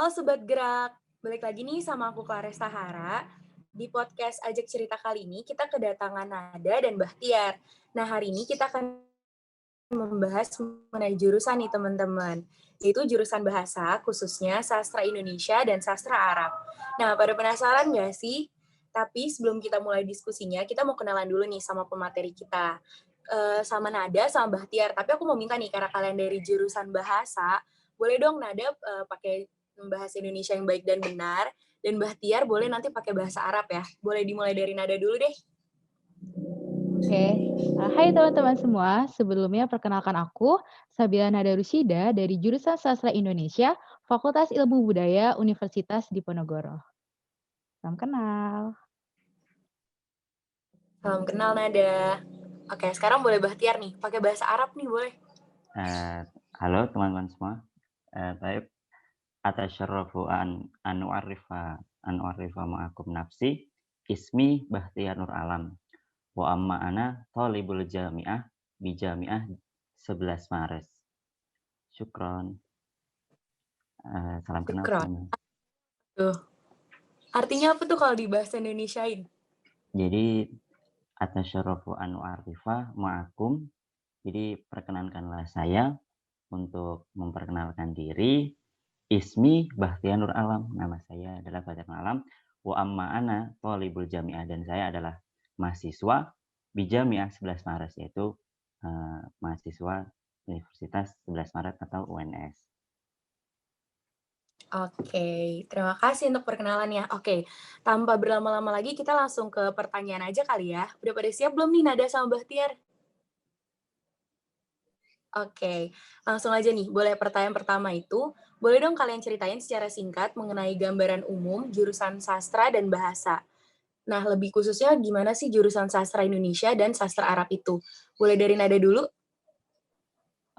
Halo Sobat Gerak, balik lagi nih sama aku Clares Tahara. Di podcast Ajak Cerita kali ini kita kedatangan Nada dan Bahtiar. Nah hari ini kita akan membahas mengenai jurusan nih teman-teman, yaitu jurusan bahasa khususnya sastra Indonesia dan sastra Arab. Nah pada penasaran nggak sih? Tapi sebelum kita mulai diskusinya, kita mau kenalan dulu nih sama pemateri kita. Sama Nada sama Bahtiar, tapi aku mau minta nih karena kalian dari jurusan bahasa, boleh dong Nada pakai bahasa Indonesia yang baik dan benar, dan Bahtiar boleh nanti pakai bahasa Arab ya. Boleh dimulai dari Nada dulu deh. Oke, hai teman-teman semua. Sebelumnya perkenalkan aku, Sabila Nada Rusida dari jurusan Sastra Indonesia, Fakultas Ilmu Budaya Universitas Diponegoro. Salam kenal. Salam kenal Nada. Oke, sekarang boleh Bahtiar nih, pakai bahasa Arab nih boleh. Eh, Halo teman-teman semua. Baik, atasyarrafu an u'arrifa ma'akum nafsi ismi Bahtiar Nur Alam wa amma ana thalibul jami'ah bi jami'ah 11 Maret. Syukron. Salam kenal Syukron. semuanya. Tuh. Artinya apa tuh kalau di bahasa Indonesiain? Jadi atasyarrafu an u'arrifa ma'akum. Jadi perkenankanlah saya untuk memperkenalkan diri. Ismi Bahtiar Nur Alam, nama saya adalah Bahtiar Nur Alam. Wa amma ana thalibul jami'ah, dan saya adalah mahasiswa di Jami'ah 11 Maret, yaitu mahasiswa Universitas 11 Maret atau UNS. Oke, terima kasih untuk perkenalannya. Oke, tanpa berlama-lama lagi kita langsung ke pertanyaan aja kali ya. Udah pada siap belum nih Nada sama Bahtiar? Oke, langsung aja nih. Boleh pertanyaan pertama itu, boleh dong kalian ceritain secara singkat mengenai gambaran umum jurusan sastra dan bahasa. Nah, lebih khususnya gimana sih jurusan sastra Indonesia dan sastra Arab itu? Boleh dari Nada dulu?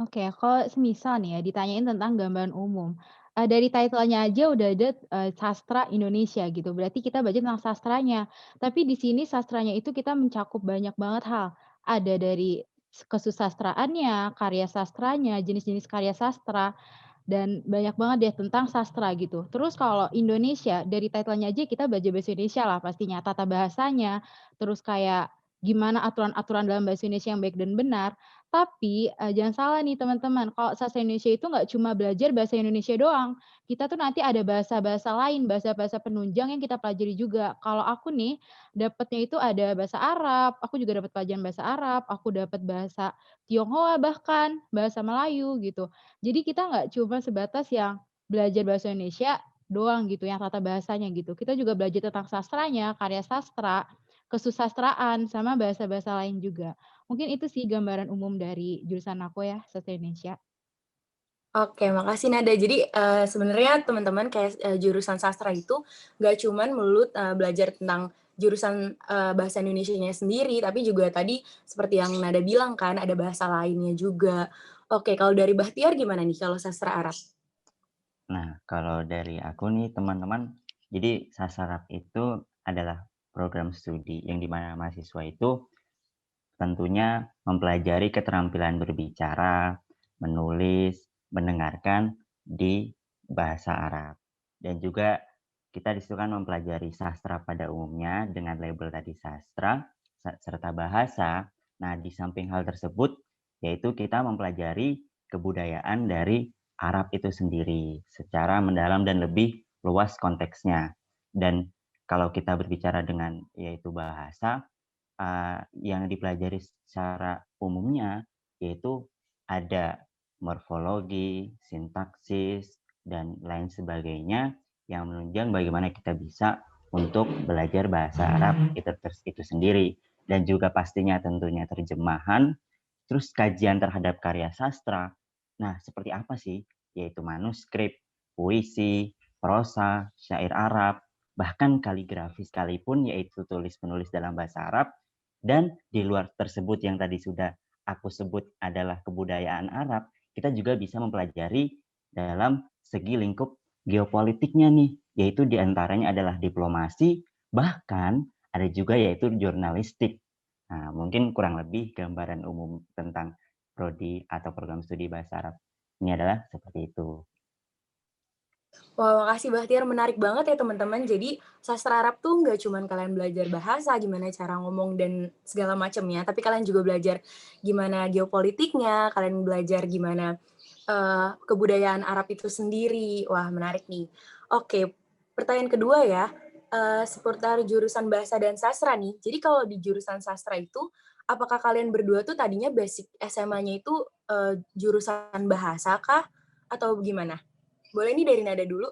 Oke, kalau semisal nih ya ditanyain tentang gambaran umum, dari title-nya aja udah ada, sastra Indonesia gitu, berarti kita belajar tentang sastranya. Tapi di sini sastranya itu kita mencakup banyak banget hal. Ada dari kesusastraannya, karya sastranya, jenis-jenis karya sastra, dan banyak banget deh tentang sastra gitu. Terus kalau Indonesia, dari title-nya aja kita belajar bahasa Indonesia lah pastinya, tata bahasanya, terus kayak gimana aturan-aturan dalam bahasa Indonesia yang baik dan benar. Tapi, jangan salah nih teman-teman, kalau sastra Indonesia itu nggak cuma belajar bahasa Indonesia doang. Kita tuh nanti ada bahasa-bahasa lain, bahasa-bahasa penunjang yang kita pelajari juga. Kalau aku nih, dapatnya itu ada bahasa Arab, aku juga dapat pelajaran bahasa Arab, aku dapat bahasa Tionghoa bahkan, bahasa Melayu gitu. Jadi kita nggak cuma sebatas yang belajar bahasa Indonesia doang gitu, yang tata bahasanya gitu. Kita juga belajar tentang sastranya, karya sastra, kesusastraan, sama bahasa-bahasa lain juga. Mungkin itu sih gambaran umum dari jurusan aku ya, sastra Indonesia. Oke, makasih Nada. Jadi sebenarnya teman-teman kayak jurusan sastra itu nggak cuman melulu belajar tentang jurusan bahasa Indonesianya sendiri, tapi juga tadi seperti yang Nada bilang kan ada bahasa lainnya juga. Oke, kalau dari Bahtiar gimana nih kalau sastra Arab? Nah, kalau dari aku nih teman-teman, jadi Sasarap itu adalah program studi yang dimana mahasiswa itu tentunya mempelajari keterampilan berbicara, menulis, mendengarkan di bahasa Arab. Dan juga kita disitu kan mempelajari sastra pada umumnya dengan label tadi sastra serta bahasa. Nah, di samping hal tersebut, yaitu kita mempelajari kebudayaan dari Arab itu sendiri secara mendalam dan lebih luas konteksnya. Dan kalau kita berbicara dengan yaitu bahasa, yang dipelajari secara umumnya yaitu ada morfologi, sintaksis, dan lain sebagainya yang menunjang bagaimana kita bisa untuk belajar bahasa Arab itu sendiri. Dan juga pastinya tentunya terjemahan, terus kajian terhadap karya sastra. Nah, seperti apa sih? Yaitu manuskrip, puisi, prosa, syair Arab, bahkan kaligrafi sekalipun, yaitu tulis-menulis dalam bahasa Arab. Dan di luar tersebut yang tadi sudah aku sebut adalah kebudayaan Arab, kita juga bisa mempelajari dalam segi lingkup geopolitiknya nih, yaitu diantaranya adalah diplomasi, bahkan ada juga yaitu jurnalistik. Nah, mungkin kurang lebih gambaran umum tentang prodi atau program studi bahasa Arab ini adalah seperti itu. Wah, makasih Bahtiar, menarik banget ya teman-teman. Jadi sastra Arab tuh nggak cuman kalian belajar bahasa, gimana cara ngomong dan segala macamnya, tapi kalian juga belajar gimana geopolitiknya, kalian belajar gimana kebudayaan Arab itu sendiri. Wah, menarik nih. Oke, pertanyaan kedua ya, seputar jurusan bahasa dan sastra nih. Jadi kalau di jurusan sastra itu, apakah kalian berdua tuh tadinya basic SMA-nya itu jurusan bahasa kah? Atau gimana? Boleh nih dari Nada dulu?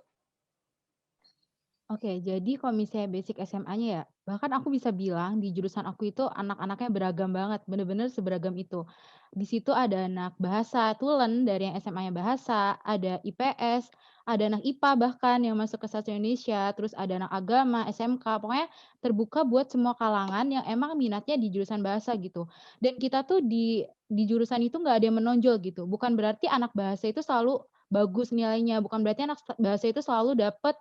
Oke, jadi kalau misalnya basic SMA-nya ya, bahkan aku bisa bilang di jurusan aku itu anak-anaknya beragam banget, bener-bener seberagam itu. Di situ ada anak bahasa Tulen dari yang SMA-nya bahasa, ada IPS, ada anak IPA bahkan yang masuk ke sastra Indonesia, terus ada anak agama, SMK, pokoknya terbuka buat semua kalangan yang emang minatnya di jurusan bahasa gitu. Dan kita tuh di jurusan itu nggak ada yang menonjol gitu. Bukan berarti anak bahasa itu selalu bagus nilainya, bukan berarti anak bahasa itu selalu dapat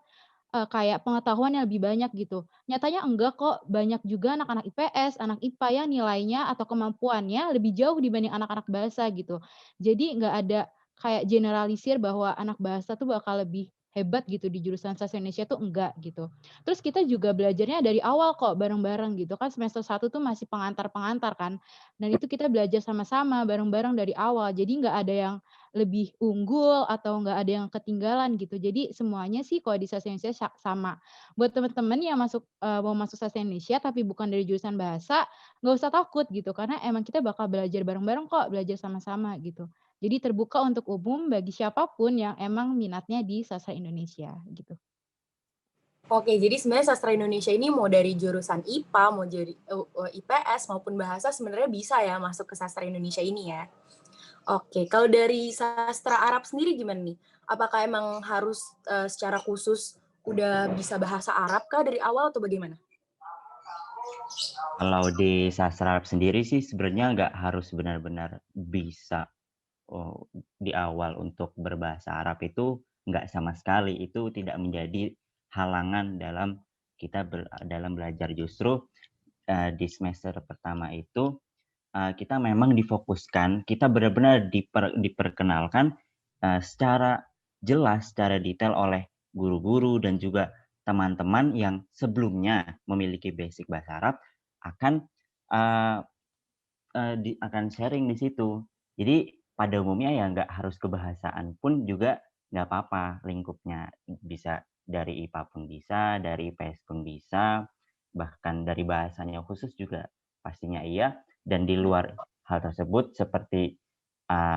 kayak pengetahuan yang lebih banyak gitu. Nyatanya enggak kok, banyak juga anak-anak IPS, anak IPA yang nilainya atau kemampuannya lebih jauh dibanding anak-anak bahasa gitu. Jadi nggak ada kayak generalisir bahwa anak bahasa tuh bakal lebih hebat gitu di jurusan sastra Indonesia tuh enggak gitu. Terus kita juga belajarnya dari awal kok bareng-bareng gitu kan semester 1 tuh masih pengantar-pengantar kan. Dan itu kita belajar sama-sama bareng-bareng dari awal. Jadi nggak ada yang lebih unggul atau nggak ada yang ketinggalan gitu. Jadi semuanya sih kalau di sastra Indonesia sama. Buat teman-teman yang mau masuk sastra Indonesia tapi bukan dari jurusan bahasa, nggak usah takut gitu karena emang kita bakal belajar bareng-bareng kok, belajar sama-sama gitu. Jadi terbuka untuk umum bagi siapapun yang emang minatnya di sastra Indonesia gitu. Oke, jadi sebenarnya sastra Indonesia ini mau dari jurusan IPA, mau jadi IPS maupun bahasa sebenarnya bisa ya masuk ke sastra Indonesia ini ya. Oke, kalau dari sastra Arab sendiri gimana nih? Apakah emang harus secara khusus udah bisa bahasa Arab kah dari awal atau bagaimana? Kalau di sastra Arab sendiri sih sebenarnya nggak harus benar-benar bisa di awal untuk berbahasa Arab itu nggak sama sekali. Itu tidak menjadi halangan dalam kita dalam belajar. Justru di semester pertama itu kita memang difokuskan, kita benar-benar diperkenalkan secara jelas, secara detail oleh guru-guru dan juga teman-teman yang sebelumnya memiliki basic bahasa Arab akan uh, akan sharing di situ. Jadi pada umumnya ya nggak harus kebahasaan pun juga nggak apa-apa lingkupnya. Bisa dari IPA pun bisa, dari IPS pun bisa, bahkan dari bahasanya khusus juga pastinya iya. Dan di luar hal tersebut seperti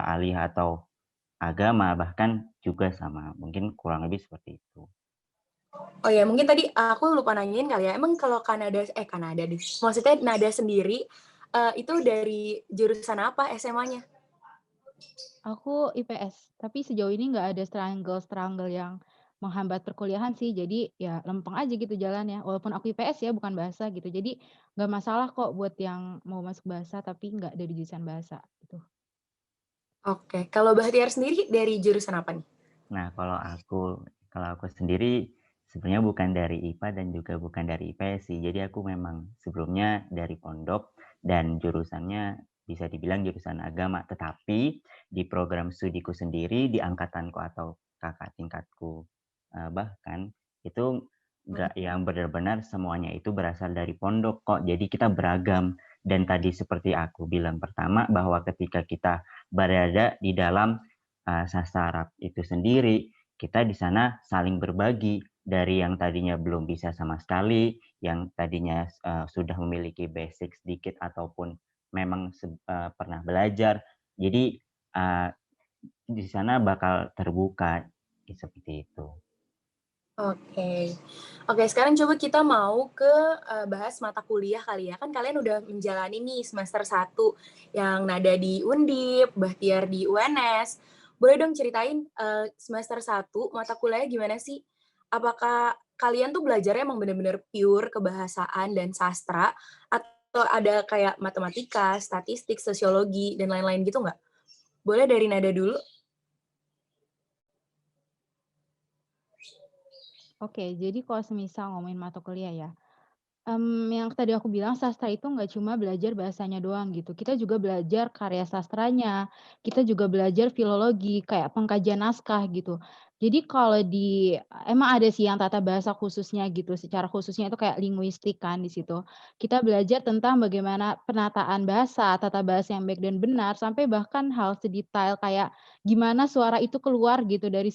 alih atau agama bahkan juga sama. Mungkin kurang lebih seperti itu. Oh ya, mungkin tadi aku lupa nanyain kali ya. Emang kalau Kanada deh. Maksudnya Nada sendiri itu dari jurusan apa SMA-nya? Aku IPS, tapi sejauh ini nggak ada struggle yang menghambat perkuliahan sih. Jadi ya lempeng aja gitu jalannya. Walaupun aku IPS ya, bukan bahasa gitu. Jadi nggak masalah kok buat yang mau masuk bahasa tapi nggak dari jurusan bahasa gitu. Oke, kalau Bahtiar sendiri dari jurusan apa nih? Nah, kalau aku sendiri sebenarnya bukan dari IPA dan juga bukan dari IPS sih. Jadi aku memang sebelumnya dari pondok dan jurusannya bisa dibilang jurusan agama. Tetapi di program studiku sendiri, di angkatanku atau kakak tingkatku bahkan itu nggak yang benar-benar semuanya itu berasal dari pondok kok. Jadi kita beragam. Dan tadi seperti aku bilang pertama bahwa ketika kita berada di dalam sastra Arab itu sendiri, kita di sana saling berbagi dari yang tadinya belum bisa sama sekali, yang tadinya sudah memiliki basic sedikit ataupun memang pernah belajar. Jadi di sana bakal terbuka seperti itu. Oke. Oke, sekarang coba kita mau ke bahas mata kuliah kali ya. Kan kalian udah menjalani nih semester 1 yang Nada di Undip, Bahtiar di UNS. Boleh dong ceritain semester 1 mata kuliahnya gimana sih? Apakah kalian tuh belajarnya emang bener-bener pure kebahasaan dan sastra atau ada kayak matematika, statistik, sosiologi dan lain-lain gitu nggak? Boleh dari Nada dulu? Oke, jadi kalau semisal ngomongin mata kuliah ya, yang tadi aku bilang sastra itu nggak cuma belajar bahasanya doang gitu, kita juga belajar karya sastranya, kita juga belajar filologi, kayak pengkajian naskah gitu. Jadi kalau emang ada sih yang tata bahasa khususnya gitu, secara khususnya itu kayak linguistik kan di situ. Kita belajar tentang bagaimana penataan bahasa, tata bahasa yang baik dan benar, sampai bahkan hal sedetail kayak gimana suara itu keluar gitu dari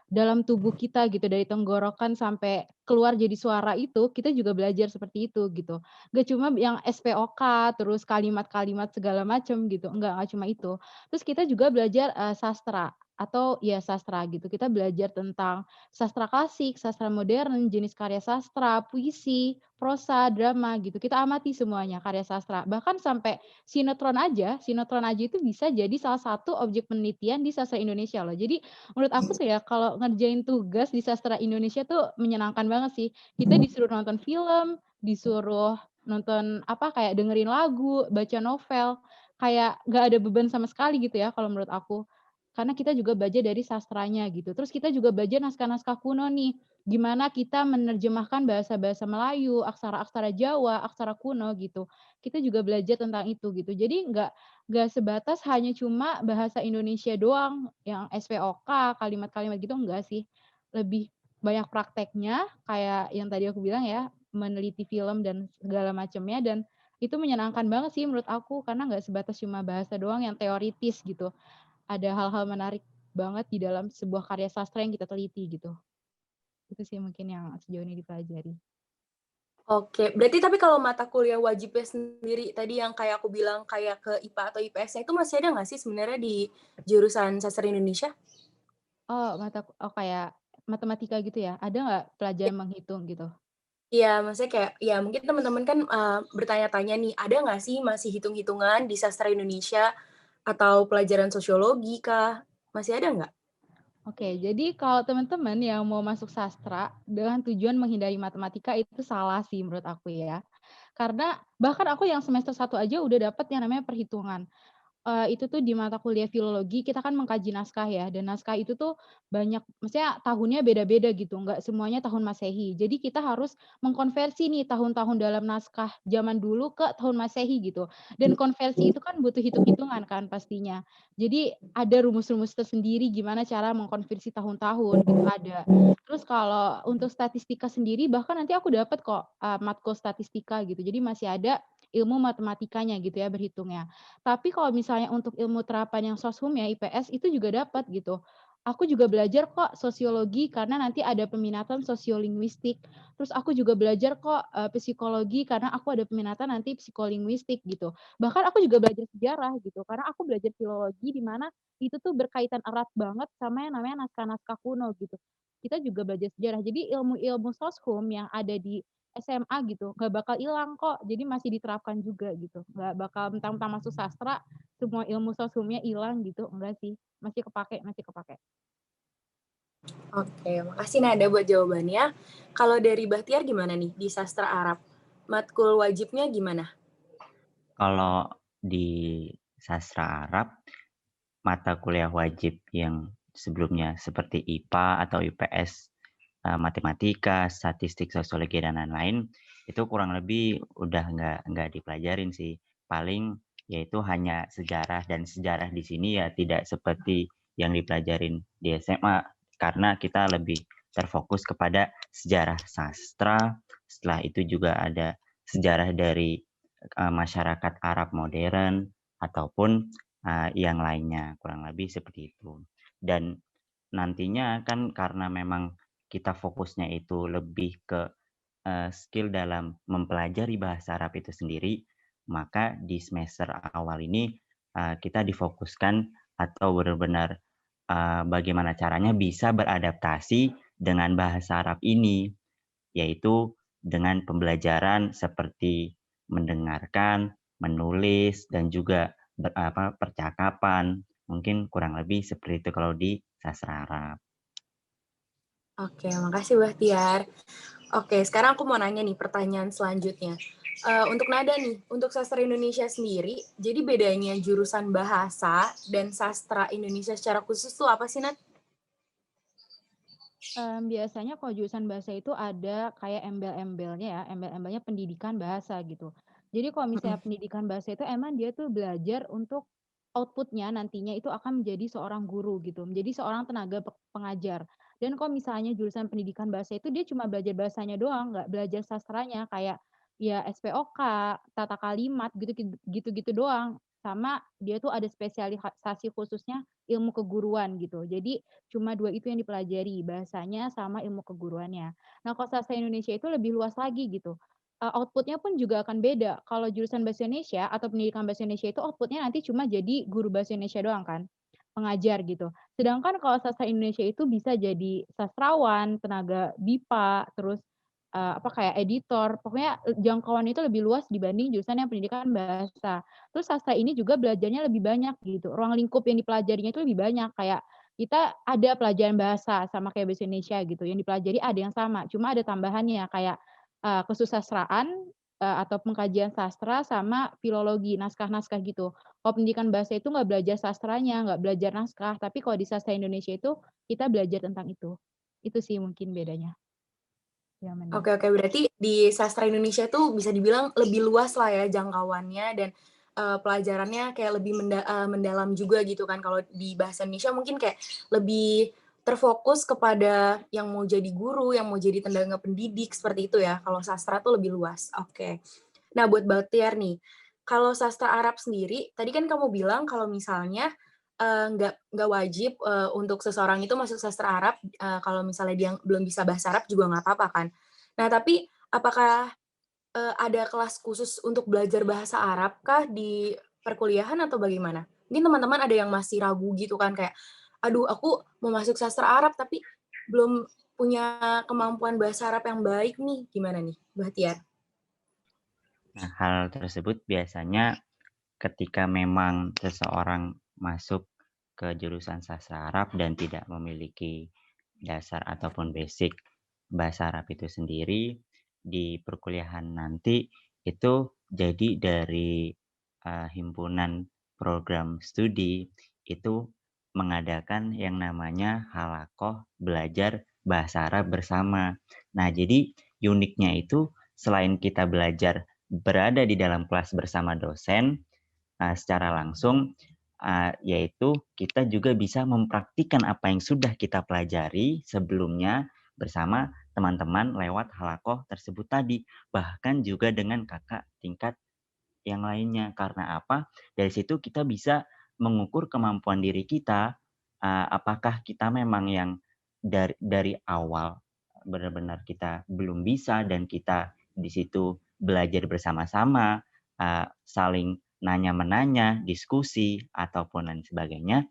dalam tubuh kita gitu, dari tenggorokan sampai keluar jadi suara itu, kita juga belajar seperti itu gitu. Nggak cuma yang SPOK, terus kalimat-kalimat segala macam gitu, enggak cuma itu. Terus kita juga belajar, sastra atau ya sastra gitu. Kita belajar tentang sastra klasik, sastra modern, jenis karya sastra, puisi, prosa, drama gitu. Kita amati semuanya karya sastra. Bahkan sampai sinetron aja itu bisa jadi salah satu objek penelitian di sastra Indonesia loh. Jadi menurut aku tuh ya kalau ngerjain tugas di sastra Indonesia tuh menyenangkan banget sih. Kita disuruh nonton film, disuruh nonton kayak dengerin lagu, baca novel, kayak nggak ada beban sama sekali gitu ya kalau menurut aku. Karena kita juga belajar dari sastranya gitu. Terus kita juga belajar naskah-naskah kuno nih, gimana kita menerjemahkan bahasa-bahasa Melayu, aksara-aksara Jawa, aksara kuno gitu. Kita juga belajar tentang itu gitu. Jadi nggak sebatas hanya cuma bahasa Indonesia doang, yang SPOK, kalimat-kalimat gitu enggak sih. Lebih banyak prakteknya, kayak yang tadi aku bilang ya, meneliti film dan segala macamnya, dan itu menyenangkan banget sih menurut aku, karena nggak sebatas cuma bahasa doang yang teoritis gitu. Ada hal-hal menarik banget di dalam sebuah karya sastra yang kita teliti gitu. Itu sih mungkin yang sejauh ini dipelajari. Oke, berarti tapi kalau mata kuliah wajibnya sendiri tadi yang kayak aku bilang kayak ke IPA atau IPS-nya itu masih ada nggak sih sebenarnya di jurusan sastra Indonesia? Kayak matematika gitu ya? Ada nggak pelajaran menghitung gitu? Iya, maksudnya kayak ya mungkin teman-teman kan, bertanya-tanya nih, ada nggak sih masih hitung-hitungan di sastra Indonesia atau pelajaran sosiologi kah? Masih ada nggak? Oke, jadi kalau teman-teman yang mau masuk sastra dengan tujuan menghindari matematika itu salah sih menurut aku ya. Karena bahkan aku yang semester 1 aja udah dapet yang namanya perhitungan. Itu tuh di mata kuliah filologi kita kan mengkaji naskah ya, dan naskah itu tuh banyak maksudnya tahunnya beda-beda gitu, nggak semuanya tahun Masehi. Jadi kita harus mengkonversi nih tahun-tahun dalam naskah zaman dulu ke tahun Masehi gitu. Dan konversi itu kan butuh hitung-hitungan kan pastinya. Jadi ada rumus-rumus tersendiri gimana cara mengkonversi tahun-tahun gitu ada. Terus kalau untuk statistika sendiri bahkan nanti aku dapat kok, matkul statistika gitu. Jadi masih ada ilmu matematikanya gitu ya berhitungnya. Tapi kalau misalnya untuk ilmu terapan yang soshum ya, IPS itu juga dapat gitu. Aku juga belajar kok sosiologi karena nanti ada peminatan sosiolinguistik. Terus aku juga belajar kok, psikologi karena aku ada peminatan nanti psikolinguistik gitu. Bahkan aku juga belajar sejarah gitu, karena aku belajar filologi di mana itu tuh berkaitan erat banget sama yang namanya naskah-naskah kuno gitu. Kita juga belajar sejarah. Jadi ilmu-ilmu soshum yang ada di SMA gitu, nggak bakal hilang kok. Jadi masih diterapkan juga gitu. Nggak bakal mentang-mentang masuk sastra, semua ilmu soshumnya hilang gitu, enggak sih. Masih kepake. Oke, makasih Nada buat jawabannya. Kalau dari Bahtiar gimana nih di sastra Arab? Matkul wajibnya gimana? Kalau di sastra Arab, mata kuliah wajib yang sebelumnya seperti IPA atau IPS, matematika, statistik, sosiologi, dan lain-lain, itu kurang lebih udah nggak dipelajarin sih. Paling yaitu hanya sejarah, dan sejarah di sini ya tidak seperti yang dipelajarin di SMA, karena kita lebih terfokus kepada sejarah sastra, setelah itu juga ada sejarah dari, masyarakat Arab modern ataupun, yang lainnya, kurang lebih seperti itu. Dan nantinya kan karena memang kita fokusnya itu lebih ke, skill dalam mempelajari bahasa Arab itu sendiri, maka di semester awal ini, kita difokuskan atau benar-benar, bagaimana caranya bisa beradaptasi dengan bahasa Arab ini, yaitu dengan pembelajaran seperti mendengarkan, menulis, dan juga percakapan. Mungkin kurang lebih seperti itu kalau di sastra Arab. Oke, makasih Bahtiar. Oke, sekarang aku mau nanya nih pertanyaan selanjutnya. Untuk Nada nih, untuk sastra Indonesia sendiri, jadi bedanya jurusan bahasa dan sastra Indonesia secara khusus tuh apa sih, Nat? Biasanya kalau jurusan bahasa itu ada kayak embel-embelnya ya, embel-embelnya pendidikan bahasa gitu. Jadi kalau misalnya pendidikan bahasa itu emang dia tuh belajar untuk output-nya nantinya itu akan menjadi seorang guru gitu, menjadi seorang tenaga pengajar. Dan kalau misalnya jurusan pendidikan bahasa itu dia cuma belajar bahasanya doang, nggak belajar sastranya kayak ya SPOK, tata kalimat gitu-gitu doang. Sama dia tuh ada spesialisasi khususnya ilmu keguruan gitu. Jadi cuma 2 itu yang dipelajari, bahasanya sama ilmu keguruannya. Nah, kalau sastra Indonesia itu lebih luas lagi gitu. Output-nya pun juga akan beda. Kalau jurusan bahasa Indonesia atau pendidikan bahasa Indonesia itu output-nya nanti cuma jadi guru bahasa Indonesia doang kan, pengajar gitu. Sedangkan kalau sastra Indonesia itu bisa jadi sastrawan, tenaga BIPA, terus, kayak editor, pokoknya, jangkauan itu lebih luas dibanding jurusan yang pendidikan bahasa. Terus sastra ini juga belajarnya lebih banyak gitu, ruang lingkup yang dipelajarinya itu lebih banyak, kayak kita ada pelajaran bahasa sama kayak bahasa Indonesia gitu, yang dipelajari ada yang sama, cuma ada tambahannya kayak kesusastraan, atau pengkajian sastra sama filologi, naskah-naskah gitu. Kalau pendidikan bahasa itu nggak belajar sastranya, nggak belajar naskah, tapi kalau di sastra Indonesia itu kita belajar tentang itu. Itu sih mungkin bedanya yang Oke, oke, berarti di sastra Indonesia tuh bisa dibilang lebih luas lah ya jangkauannya dan, pelajarannya kayak lebih mendalam juga gitu kan. Kalau di bahasa Indonesia mungkin kayak lebih terfokus kepada yang mau jadi guru, yang mau jadi tenaga pendidik, seperti itu ya. Kalau sastra tuh lebih luas, oke. Nah, buat Bahtiar nih, kalau sastra Arab sendiri, tadi kan kamu bilang kalau misalnya, nggak wajib, untuk seseorang itu masuk sastra Arab, kalau misalnya dia belum bisa bahasa Arab juga nggak apa-apa kan. Nah, tapi apakah, ada kelas khusus untuk belajar bahasa Arab kah di perkuliahan atau bagaimana? Mungkin teman-teman ada yang masih ragu gitu kan kayak, "Aduh, aku mau masuk sastra Arab tapi belum punya kemampuan bahasa Arab yang baik nih." Gimana nih, Bahtiar? Nah, hal tersebut biasanya ketika memang seseorang masuk ke jurusan sastra Arab dan tidak memiliki dasar ataupun basic bahasa Arab itu sendiri, di perkuliahan nanti itu jadi dari himpunan program studi itu mengadakan yang namanya halaqah belajar bahasa Arab bersama. Nah, jadi uniknya itu selain kita belajar berada di dalam kelas bersama dosen, secara langsung, yaitu kita juga bisa mempraktikkan apa yang sudah kita pelajari sebelumnya bersama teman-teman lewat halaqah tersebut tadi. Bahkan juga dengan kakak tingkat yang lainnya. Karena apa? Dari situ kita bisa mengukur kemampuan diri kita, apakah kita memang yang dari awal benar-benar kita belum bisa dan kita di situ belajar bersama-sama, saling nanya-menanya, diskusi, ataupun lain sebagainya.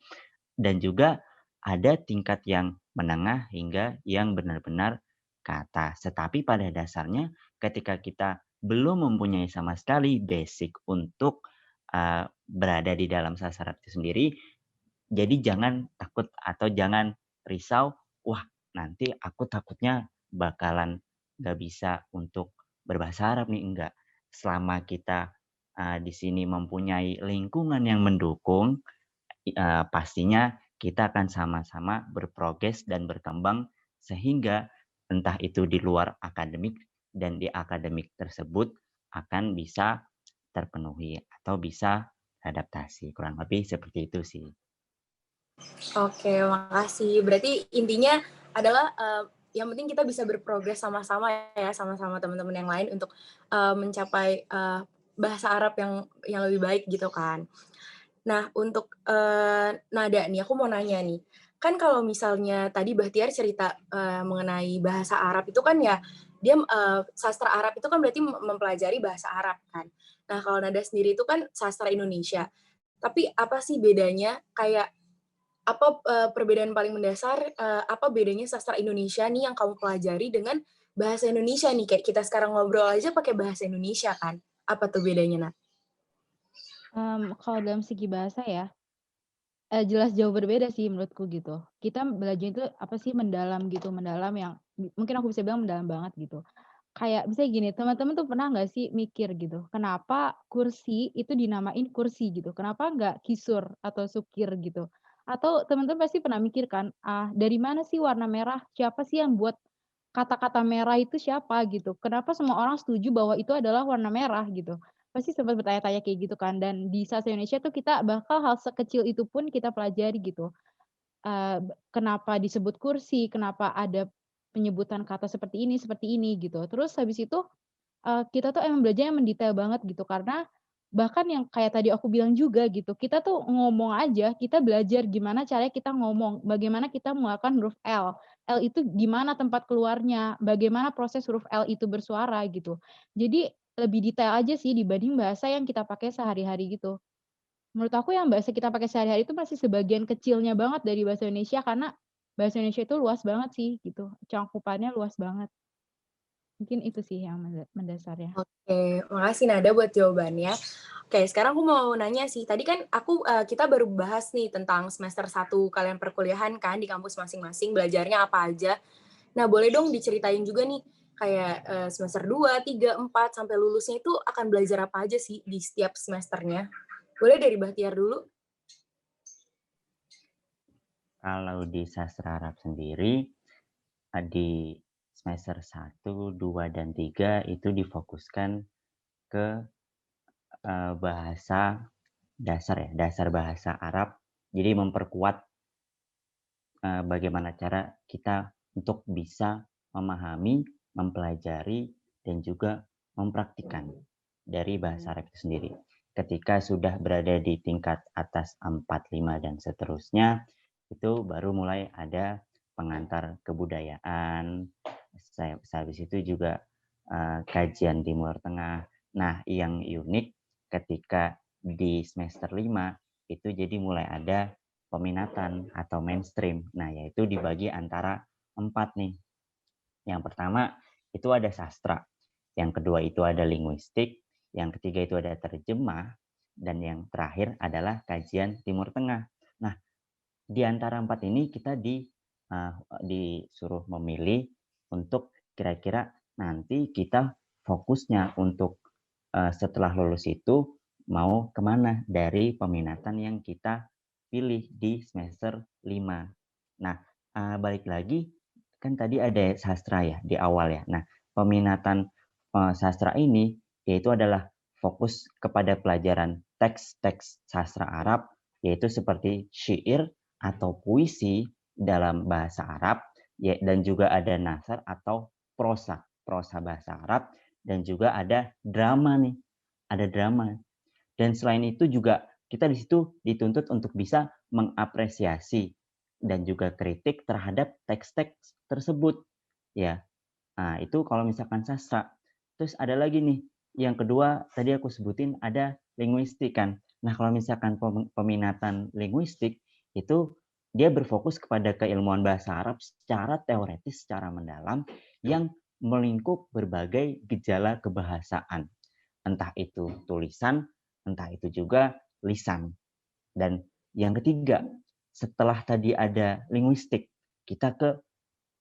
Dan juga ada tingkat yang menengah hingga yang benar-benar ke atas. Tetapi pada dasarnya ketika kita belum mempunyai sama sekali basic untuk, berada di dalam sasaran itu sendiri, jadi jangan takut atau jangan risau, "Wah, nanti aku takutnya bakalan nggak bisa untuk berbahasa Arab nih." Enggak. Selama kita, di sini mempunyai lingkungan yang mendukung, pastinya kita akan sama-sama berprogres dan berkembang sehingga entah itu di luar akademik dan di akademik tersebut akan bisa terpenuhi atau bisa adaptasi. Kurang lebih seperti itu sih. Oke, makasih. Berarti intinya adalah, yang penting kita bisa berprogres sama-sama ya, sama-sama teman-teman yang lain untuk, mencapai, bahasa Arab yang lebih baik gitu kan. Nah, untuk, nada nih, aku mau nanya nih, kan kalau misalnya tadi Bahtiar cerita, mengenai bahasa Arab itu kan ya, dia, sastra Arab itu kan berarti mempelajari bahasa Arab kan. Nah, kalau nada sendiri itu kan sastra Indonesia. Tapi apa sih bedanya, kayak apa, perbedaan paling mendasar, apa bedanya sastra Indonesia nih yang kamu pelajari dengan bahasa Indonesia nih? Kayak kita sekarang ngobrol aja pakai bahasa Indonesia kan. Apa tuh bedanya, Nat? Kalau dalam segi bahasa ya, jelas jauh berbeda sih menurutku gitu. Kita belajar itu apa sih, mendalam gitu, mendalam yang mungkin aku bisa bilang mendalam banget gitu. Kayak misalnya gini, teman-teman tuh pernah nggak sih mikir gitu, kenapa kursi itu dinamain kursi gitu, kenapa nggak kisur atau sukir gitu? Atau teman-teman pasti pernah mikir kan, dari mana sih warna merah? Siapa sih yang buat kata-kata merah itu siapa gitu? Kenapa semua orang setuju bahwa itu adalah warna merah gitu? pasti sempat bertanya-tanya kayak gitu kan, dan di sastra Indonesia tuh kita bakal hal sekecil itu pun kita pelajari gitu. Kenapa disebut kursi, kenapa ada penyebutan kata seperti ini gitu. Terus habis itu, kita tuh emang belajar yang mendetail banget gitu, karena bahkan yang kayak tadi aku bilang juga gitu, kita tuh ngomong aja, kita belajar gimana caranya kita ngomong, bagaimana kita mengeluarkan huruf L. L itu gimana tempat keluarnya, bagaimana proses huruf L itu bersuara gitu. Jadi lebih detail aja sih dibanding bahasa yang kita pakai sehari-hari gitu. Menurut aku yang bahasa kita pakai sehari-hari itu masih sebagian kecilnya banget dari bahasa Indonesia, karena bahasa Indonesia itu luas banget sih gitu, cangkupannya luas banget. Mungkin itu sih yang mendasarnya. Oke, makasih Nada buat jawabannya. Oke, sekarang aku mau nanya sih, tadi kan kita baru bahas nih tentang semester 1 kalian perkuliahan kan di kampus masing-masing, belajarnya apa aja. Nah, boleh dong diceritain juga nih, kayak semester 2, 3, 4, sampai lulusnya itu akan belajar apa aja sih di setiap semesternya? Boleh dari Bahtiar dulu? Kalau di sastra Arab sendiri, di semester 1, 2, dan 3 itu difokuskan ke bahasa dasar ya, dasar bahasa Arab. Jadi memperkuat bagaimana cara kita untuk bisa memahami, mempelajari, dan juga mempraktikkan dari bahasa Arab itu sendiri. Ketika sudah berada di tingkat atas 4, 5, dan seterusnya, itu baru mulai ada pengantar kebudayaan, habis itu juga kajian Timur Tengah. Nah, yang unik ketika di semester 5 itu jadi mulai ada peminatan atau mainstream. Nah, yaitu dibagi antara 4 nih. Yang pertama itu ada sastra, yang kedua itu ada linguistik, yang ketiga itu ada terjemah, dan yang terakhir adalah kajian Timur Tengah. Nah, di antara 4 ini kita disuruh memilih untuk kira-kira nanti kita fokusnya untuk setelah lulus itu mau kemana dari peminatan yang kita pilih di semester 5. Nah, balik lagi, kan tadi ada sastra ya di awal ya. Nah, peminatan sastra ini yaitu adalah fokus kepada pelajaran teks-teks sastra Arab, yaitu seperti syair atau puisi dalam bahasa Arab, dan juga ada nasar atau prosa bahasa Arab, dan juga ada drama nih, ada drama. Dan selain itu juga kita di situ dituntut untuk bisa mengapresiasi dan juga kritik terhadap teks-teks tersebut. Ya, nah itu kalau misalkan sastra. Terus ada lagi nih, yang kedua tadi aku sebutin ada linguistik kan. Nah, kalau misalkan peminatan linguistik itu dia berfokus kepada keilmuan bahasa Arab secara teoretis, secara mendalam yang melingkup berbagai gejala kebahasaan. Entah itu tulisan, entah itu juga lisan. Dan yang ketiga, setelah tadi ada linguistik, kita ke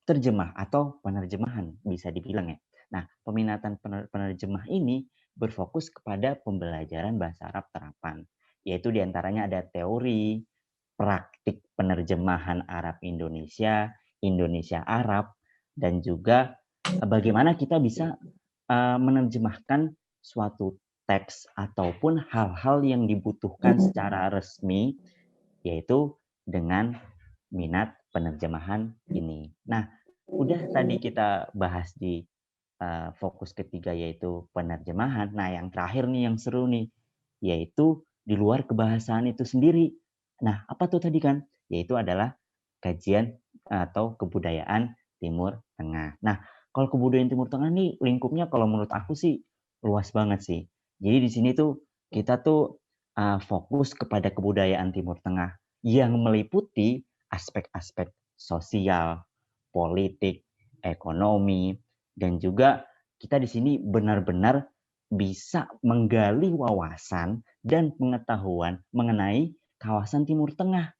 terjemah atau penerjemahan bisa dibilang ya. Nah, peminatan penerjemah ini berfokus kepada pembelajaran bahasa Arab terapan, yaitu diantaranya ada teori, praktik penerjemahan Arab Indonesia, Indonesia Arab, dan juga bagaimana kita bisa menerjemahkan suatu teks ataupun hal-hal yang dibutuhkan secara resmi, yaitu dengan minat penerjemahan ini. Nah, udah tadi kita bahas di fokus ketiga yaitu penerjemahan. Nah, yang terakhir nih yang seru nih, yaitu di luar kebahasaan itu sendiri. Nah, apa tuh tadi kan? Yaitu adalah kajian atau kebudayaan Timur Tengah. Nah, kalau kebudayaan Timur Tengah nih lingkupnya kalau menurut aku sih luas banget sih. Jadi di sini tuh kita tuh fokus kepada kebudayaan Timur Tengah yang meliputi aspek-aspek sosial, politik, ekonomi, dan juga kita di sini benar-benar bisa menggali wawasan dan pengetahuan mengenai kawasan Timur Tengah.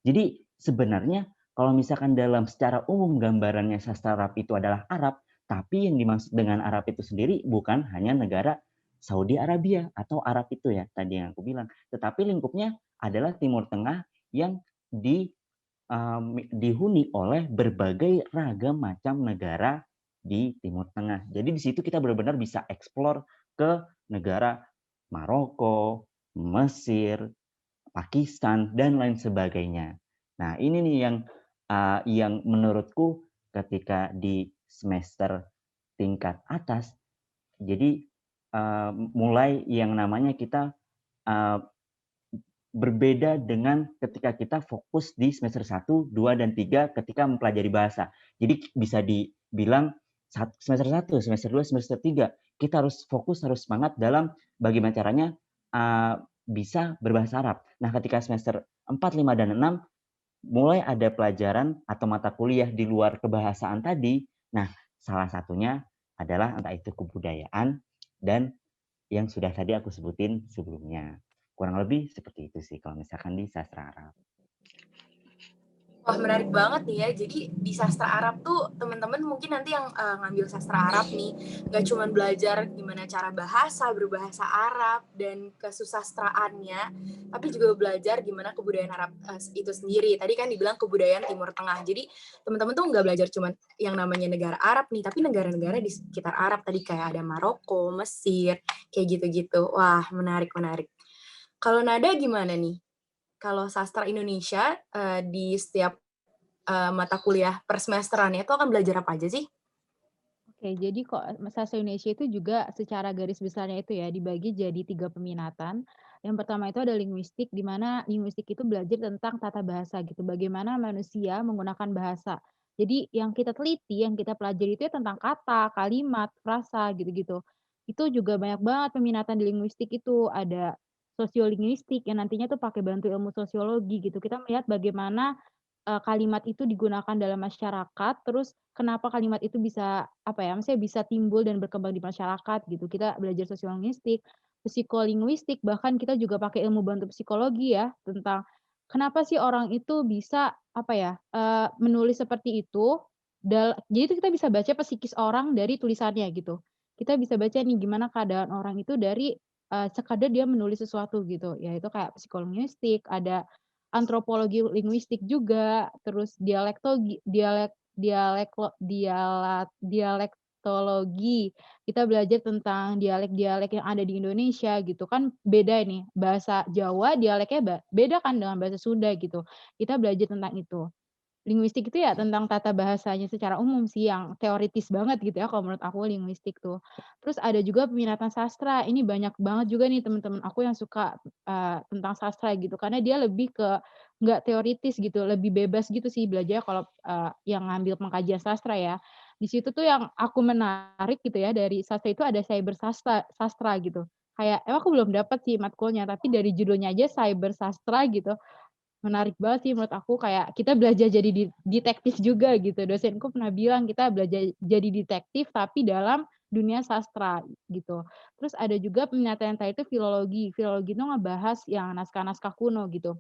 Jadi sebenarnya kalau misalkan dalam secara umum gambarannya sastra Arab itu adalah Arab, tapi yang dimaksud dengan Arab itu sendiri bukan hanya negara Saudi Arabia atau Arab itu ya tadi yang aku bilang, tetapi lingkupnya adalah Timur Tengah yang dihuni oleh berbagai ragam macam negara di Timur Tengah. Jadi di situ kita benar-benar bisa eksplor ke negara Maroko, Mesir, Pakistan, dan lain sebagainya. Nah, ini nih yang menurutku ketika di semester tingkat atas, jadi mulai yang namanya kita berbeda dengan ketika kita fokus di semester 1, 2, dan 3 ketika mempelajari bahasa. Jadi bisa dibilang semester 1, semester 2, semester 3, kita harus fokus, harus semangat dalam bagaimana caranya bisa berbahasa Arab. Nah, ketika semester 4, 5, dan 6, mulai ada pelajaran atau mata kuliah di luar kebahasaan tadi. Nah, salah satunya adalah entah itu kebudayaan dan yang sudah tadi aku sebutin sebelumnya. Kurang lebih seperti itu sih kalau misalkan di sastra Arab. Wah, menarik banget nih ya. Jadi di sastra Arab tuh teman-teman mungkin nanti yang ngambil sastra Arab nih gak cuma belajar gimana cara berbahasa Arab dan kesusastraannya, tapi juga belajar gimana kebudayaan Arab itu sendiri. Tadi kan dibilang kebudayaan Timur Tengah. Jadi teman-teman tuh nggak belajar cuma yang namanya negara Arab nih, tapi negara-negara di sekitar Arab tadi kayak ada Maroko, Mesir, kayak gitu-gitu. Wah, menarik. Kalau Nada gimana nih? Kalau sastra Indonesia di setiap mata kuliah per semesterannya itu akan belajar apa aja sih? Oke, jadi kok sastra Indonesia itu juga secara garis besarnya itu ya dibagi jadi 3 peminatan. Yang pertama itu ada linguistik, di mana linguistik itu belajar tentang tata bahasa gitu, bagaimana manusia menggunakan bahasa. Jadi yang kita teliti, yang kita pelajari itu ya tentang kata, kalimat, frasa gitu-gitu. Itu juga banyak banget peminatan di linguistik itu, ada sosiolinguistik yang nantinya tuh pakai bantu ilmu sosiologi gitu. Kita melihat bagaimana kalimat itu digunakan dalam masyarakat, terus kenapa kalimat itu bisa, apa ya, maksudnya bisa timbul dan berkembang di masyarakat gitu. Kita belajar sosiolinguistik, psikolinguistik, bahkan kita juga pakai ilmu bantu psikologi ya, tentang kenapa sih orang itu bisa, apa ya, menulis seperti itu, jadi itu kita bisa baca psikis orang dari tulisannya gitu. Kita bisa baca nih gimana keadaan orang itu dari, sekadar dia menulis sesuatu gitu, yaitu kayak psikolinguistik, ada antropologi linguistik juga, terus dialektologi. Kita belajar tentang dialek-dialek yang ada di Indonesia gitu kan beda nih, bahasa Jawa dialeknya beda kan dengan bahasa Sunda gitu. Kita belajar tentang itu. Linguistik itu ya tentang tata bahasanya secara umum sih yang teoritis banget gitu ya kalau menurut aku linguistik tuh. Terus ada juga peminatan sastra, ini banyak banget juga nih teman-teman aku yang suka, tentang sastra gitu karena dia lebih ke nggak teoritis gitu, lebih bebas gitu sih belajarnya kalau, yang ngambil pengkajian sastra ya. Di situ tuh yang aku menarik gitu ya dari sastra itu ada cyber sastra gitu. Kayak emang aku belum dapat sih matkulnya, tapi dari judulnya aja cyber sastra gitu, menarik banget sih menurut aku kayak kita belajar jadi detektif juga gitu. Dosenku pernah bilang kita belajar jadi detektif tapi dalam dunia sastra gitu. Terus ada juga peminatan yang tadi itu filologi. Filologi itu ngebahas yang naskah-naskah kuno gitu.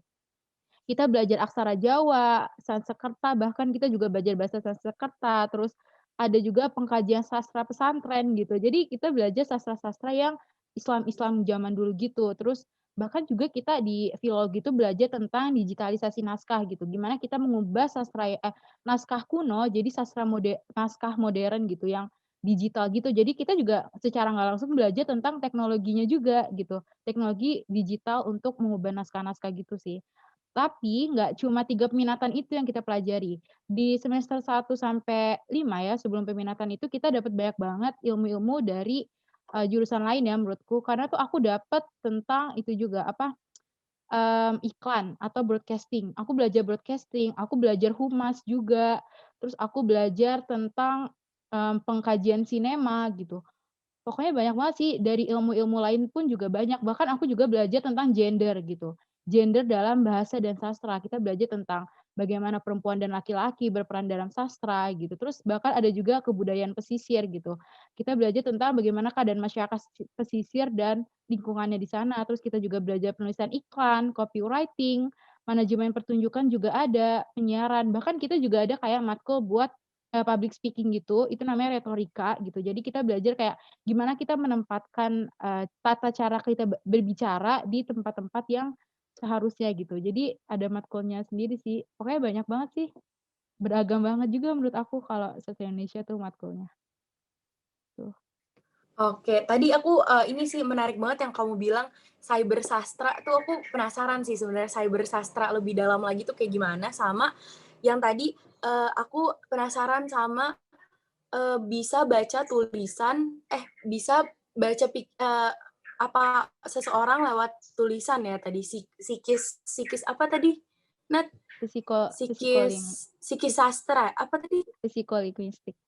Kita belajar aksara Jawa, Sanskerta, bahkan kita juga belajar bahasa Sanskerta, terus ada juga pengkajian sastra pesantren gitu. Jadi kita belajar sastra-sastra yang Islam-Islam zaman dulu gitu. Terus bahkan juga kita di filologi itu belajar tentang digitalisasi naskah gitu. Gimana kita mengubah naskah kuno jadi naskah modern gitu yang digital gitu. Jadi kita juga secara nggak langsung belajar tentang teknologinya juga gitu. Teknologi digital untuk mengubah naskah-naskah gitu sih. Tapi nggak cuma 3 peminatan itu yang kita pelajari. Di semester 1 sampai 5 ya, sebelum peminatan itu kita dapat banyak banget ilmu-ilmu dari, jurusan lain ya menurutku, karena tuh aku dapat tentang itu juga, apa, iklan atau broadcasting. Aku belajar broadcasting, aku belajar humas juga, terus aku belajar tentang, pengkajian sinema gitu. Pokoknya banyak banget sih, dari ilmu-ilmu lain pun juga banyak, bahkan aku juga belajar tentang gender gitu. Gender dalam bahasa dan sastra, kita belajar tentang bagaimana perempuan dan laki-laki berperan dalam sastra gitu, terus bahkan ada juga kebudayaan pesisir gitu. Kita belajar tentang bagaimana keadaan masyarakat pesisir dan lingkungannya di sana, terus kita juga belajar penulisan iklan, copywriting, manajemen pertunjukan juga ada, penyiaran, bahkan kita juga ada kayak matkul buat, public speaking gitu, itu namanya retorika gitu. Jadi kita belajar kayak gimana kita menempatkan, tata cara kita berbicara di tempat-tempat yang seharusnya gitu. Jadi ada matkulnya sendiri sih. Pokoknya banyak banget sih, beragam banget juga menurut aku kalau sastra Indonesia tuh matkulnya, tuh. Oke, tadi aku ini sih menarik banget yang kamu bilang cyber sastra tuh aku penasaran sih sebenarnya cyber sastra lebih dalam lagi tuh kayak gimana, sama yang tadi, aku penasaran sama, bisa baca tulisan bisa baca apa seseorang lewat tulisan ya tadi, psikis psikis apa tadi, Nat? Psikoling Psikis sastra, apa tadi? psikolinguistik.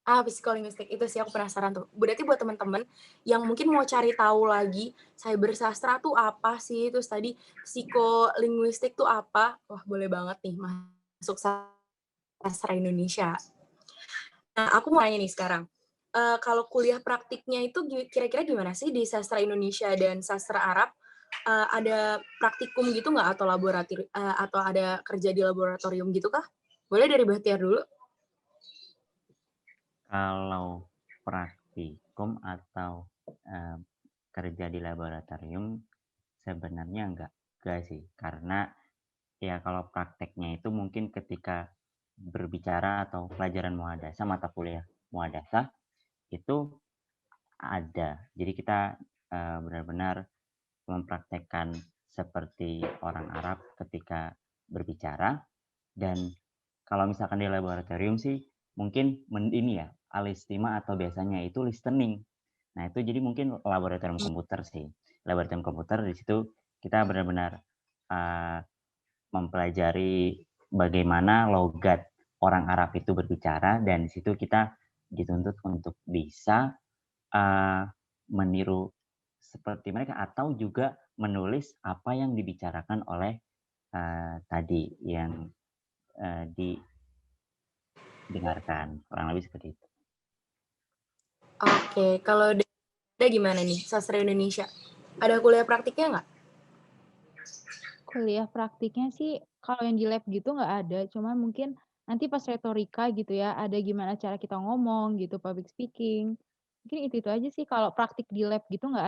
Psikolinguistik, itu sih aku penasaran tuh. Berarti buat teman-teman yang mungkin mau cari tahu lagi cyber sastra tuh apa sih, terus tadi psikolinguistik tuh apa, wah boleh banget nih masuk sastra Indonesia. Nah, aku mau nanya nih sekarang, kalau kuliah praktiknya itu kira-kira gimana sih di sastra Indonesia dan sastra Arab? Ada praktikum gitu nggak atau atau ada kerja di laboratorium gitu kah? Boleh dari Bahtiar dulu? Kalau praktikum atau kerja di laboratorium sebenarnya enggak sih, karena ya kalau prakteknya itu mungkin ketika berbicara atau pelajaran muhadasah, mata kuliah muhadasah itu ada. Jadi kita benar-benar mempraktekkan seperti orang Arab ketika berbicara. Dan kalau misalkan di laboratorium sih mungkin ini ya, alistima atau biasanya itu listening. Nah, itu jadi mungkin laboratorium komputer sih. Laboratorium komputer di situ kita benar-benar uh, mempelajari bagaimana logat orang Arab itu berbicara, dan di situ kita dituntut untuk bisa meniru seperti mereka atau juga menulis apa yang dibicarakan oleh tadi yang didengarkan, kurang lebih seperti itu. Oke, kalau ada gimana nih sastra Indonesia? Ada kuliah praktiknya nggak? Kuliah praktiknya sih kalau yang di lab gitu nggak ada, cuma mungkin nanti pas retorika gitu ya, ada gimana cara kita ngomong gitu, public speaking. Mungkin itu aja sih, kalau praktik di lab gitu nggak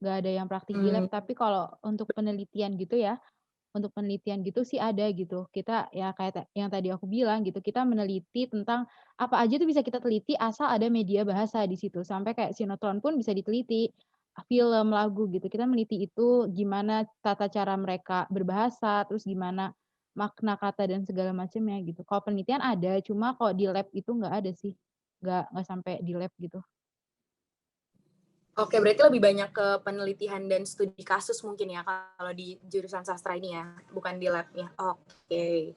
ada yang praktik di lab. Hmm, Tapi kalau untuk penelitian gitu ya, untuk penelitian gitu sih ada gitu. Kita ya kayak yang tadi aku bilang gitu, kita meneliti tentang apa aja tuh bisa kita teliti asal ada media bahasa di situ. Sampai kayak sinetron pun bisa diteliti, film, lagu gitu. Kita meneliti itu gimana tata cara mereka berbahasa, terus gimana makna kata dan segala macamnya gitu. Kalau penelitian ada, cuma kalau di lab itu nggak ada sih. Nggak sampai di lab gitu. oke, berarti lebih banyak ke penelitian dan studi kasus mungkin ya kalau di jurusan sastra ini ya, bukan di lab-nya. Oke.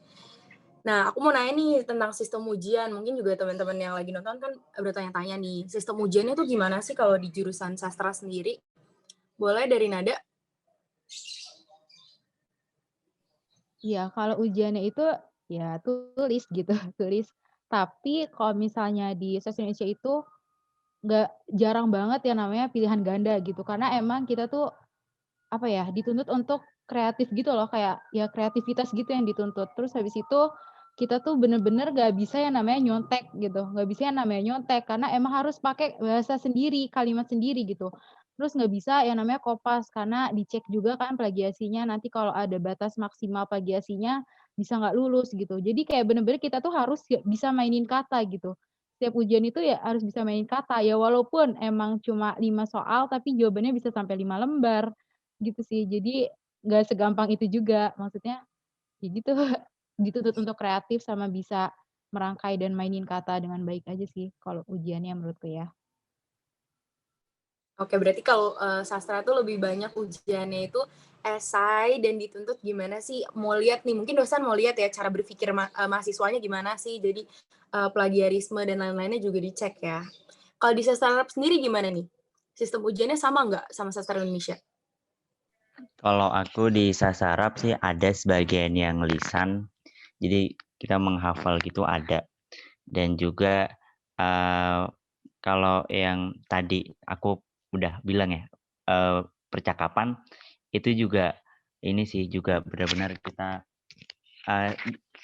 Nah, aku mau nanya nih tentang sistem ujian. Mungkin juga teman-teman yang lagi nonton kan bertanya-tanya nih, sistem ujiannya tuh gimana sih kalau di jurusan sastra sendiri? Boleh dari Nada? Iya, kalau ujiannya itu ya tulis gitu, tulis. Tapi kalau misalnya di Sastra Indonesia itu nggak jarang banget yang namanya pilihan ganda gitu, karena emang kita tuh, apa ya, dituntut untuk kreatif gitu loh, kayak ya kreativitas gitu yang dituntut. Terus habis itu kita tuh bener-bener nggak bisa yang namanya nyontek gitu, nggak bisa yang namanya nyontek, karena emang harus pakai bahasa sendiri, kalimat sendiri gitu. Terus nggak bisa yang namanya kopas, karena dicek juga kan plagiasinya, nanti kalau ada batas maksimal plagiasinya bisa nggak lulus gitu. Jadi kayak bener-bener kita tuh harus bisa mainin kata gitu. Setiap ujian itu ya harus bisa mainin kata, ya walaupun emang cuma 5 soal, tapi jawabannya bisa sampai 5 lembar. Gitu sih. Jadi nggak segampang itu juga, maksudnya ya gitu, dituntut untuk kreatif sama bisa merangkai dan mainin kata dengan baik aja sih kalau ujiannya menurutku ya. Oke, berarti kalau sastra tuh lebih banyak ujiannya itu esai dan dituntut gimana sih, mau lihat nih, mungkin dosen mau lihat ya cara berpikir mahasiswanya gimana sih, jadi plagiarisme dan lain-lainnya juga dicek ya. Kalau di sastra Arab sendiri gimana nih? Sistem ujiannya sama nggak sama sastra Indonesia? Kalau aku di Sasarap sih ada sebagian yang lisan, jadi kita menghafal gitu ada. Dan juga kalau yang tadi aku udah bilang ya, percakapan itu juga ini sih juga benar-benar kita eee,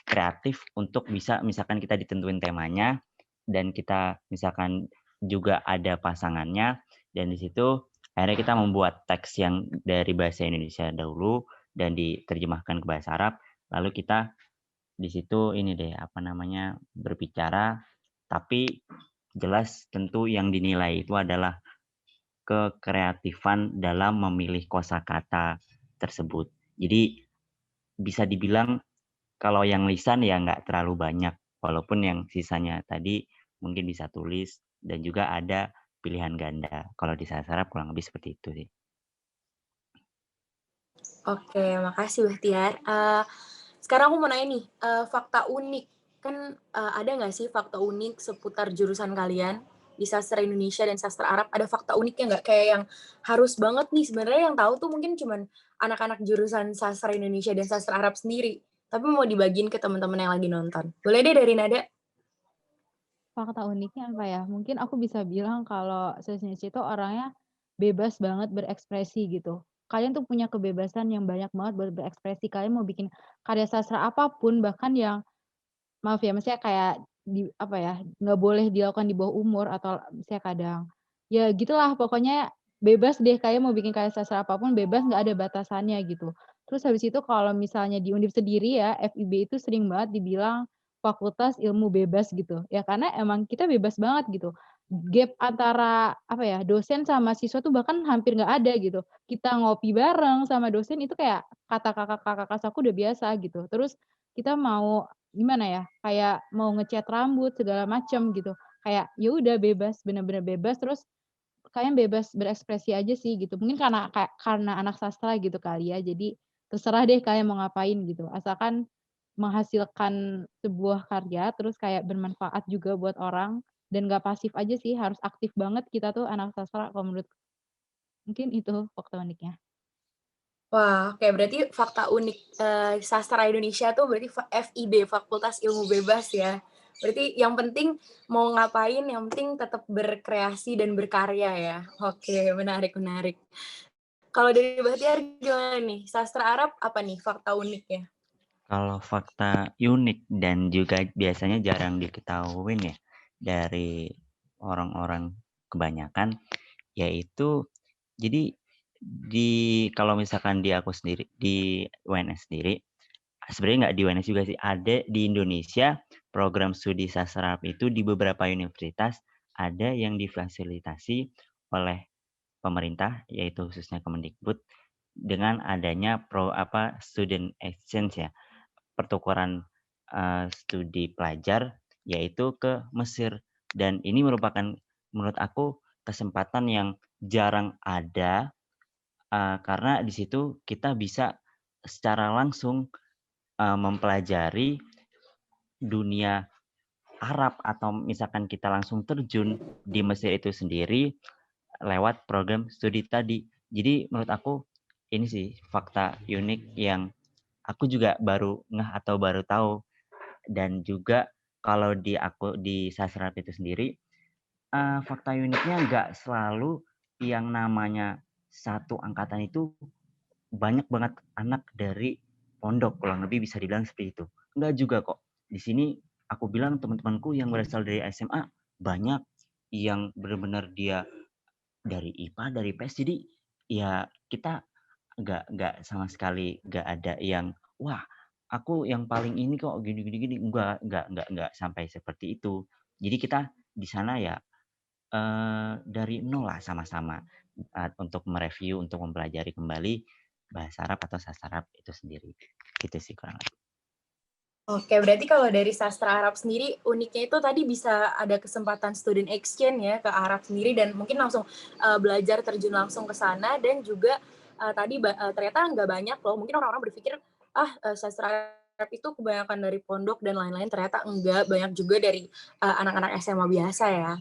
kreatif untuk bisa misalkan kita ditentuin temanya dan kita misalkan juga ada pasangannya, dan di situ akhirnya kita membuat teks yang dari bahasa Indonesia dahulu dan diterjemahkan ke bahasa Arab, lalu kita di situ ini deh, apa namanya, berbicara, tapi jelas tentu yang dinilai itu adalah kekreatifan dalam memilih kosakata tersebut. Jadi bisa dibilang kalau yang lisan ya nggak terlalu banyak, walaupun yang sisanya tadi mungkin bisa tulis dan juga ada pilihan ganda. Kalau di sastra kurang lebih seperti itu sih. Oke, makasih Bahtiar. Sekarang aku mau nanya nih, fakta unik. Kan ada nggak sih fakta unik seputar jurusan kalian di sastra Indonesia dan sastra Arab? Ada fakta uniknya nggak? Kayak yang harus banget nih, sebenarnya yang tahu tuh mungkin cuman anak-anak jurusan sastra Indonesia dan sastra Arab sendiri. Tapi mau dibagiin ke teman-teman yang lagi nonton. Boleh deh dari Nada? Fakta uniknya apa ya? Mungkin aku bisa bilang kalau Indonesia itu orangnya bebas banget berekspresi gitu. Kalian tuh punya kebebasan yang banyak banget buat berekspresi. Kalian mau bikin karya sastra apapun, bahkan yang maaf ya, maksudnya kayak apa ya, nggak boleh dilakukan di bawah umur atau misalnya kadang, ya gitulah pokoknya bebas deh kayak mau bikin karya sastra apapun bebas, nggak ada batasannya gitu. Terus habis itu kalau misalnya di Undip sendiri ya, FIB itu sering banget dibilang fakultas ilmu bebas gitu, ya karena emang kita bebas banget gitu. Gap antara apa ya, dosen sama siswa tuh bahkan hampir nggak ada gitu. Kita ngopi bareng sama dosen itu kayak kata kakak-kakak kelas aku udah biasa gitu. Terus kita mau gimana ya, kayak mau ngecat rambut segala macam gitu. Kayak ya udah bebas, bener-bener bebas, terus kalian bebas berekspresi aja sih gitu. Mungkin karena anak sastra gitu kali ya, jadi terserah deh kalian mau ngapain gitu. Asalkan menghasilkan sebuah karya, terus kayak bermanfaat juga buat orang, dan nggak pasif aja sih, harus aktif banget kita tuh anak sastra kalau menurut mungkin itu fakta uniknya. Wah, oke berarti fakta unik sastra Indonesia tuh berarti FIB, Fakultas Ilmu Bebas ya. Berarti yang penting mau ngapain, yang penting tetap berkreasi dan berkarya ya. Oke, menarik, menarik. Kalau dari Bahtiar gimana nih? Sastra Arab apa nih fakta uniknya? Kalau fakta unik dan juga biasanya jarang diketahuin ya dari orang-orang kebanyakan, yaitu jadi kalau misalkan di aku sendiri, di UNS sendiri, sebenarnya nggak di UNS juga sih, ada di Indonesia program studi sastra itu di beberapa universitas ada yang difasilitasi oleh pemerintah, yaitu khususnya Kemendikbud, dengan adanya student exchange ya, pertukaran studi pelajar, yaitu ke Mesir. Dan ini merupakan menurut aku kesempatan yang jarang ada, karena di situ kita bisa secara langsung mempelajari dunia Arab atau misalkan kita langsung terjun di Mesir itu sendiri lewat program studi tadi. Jadi menurut aku ini sih fakta unik yang aku juga baru ngeh atau baru tahu. Dan juga kalau di Sastra itu sendiri, fakta uniknya nggak selalu yang namanya satu angkatan itu banyak banget anak dari pondok, kurang lebih bisa dibilang seperti itu. Enggak juga kok. Di sini aku bilang teman-temanku yang berasal dari SMA banyak yang benar-benar dia dari IPA, dari IPS. Jadi ya kita nggak sama sekali nggak ada yang wah aku yang paling ini kok gini gini gini, nggak sampai seperti itu. Jadi kita di sana ya dari nol lah sama-sama untuk mereview, untuk mempelajari kembali bahasa Arab atau sastra Arab itu sendiri. Gitu sih kurang lebih. Oke, berarti kalau dari sastra Arab sendiri uniknya itu tadi bisa ada kesempatan student exchange ya ke Arab sendiri dan mungkin langsung belajar terjun langsung ke sana dan juga tadi ternyata nggak banyak loh. Mungkin orang-orang berpikir sastra Arab itu kebanyakan dari pondok dan lain-lain. Ternyata enggak, banyak juga dari anak-anak SMA biasa ya.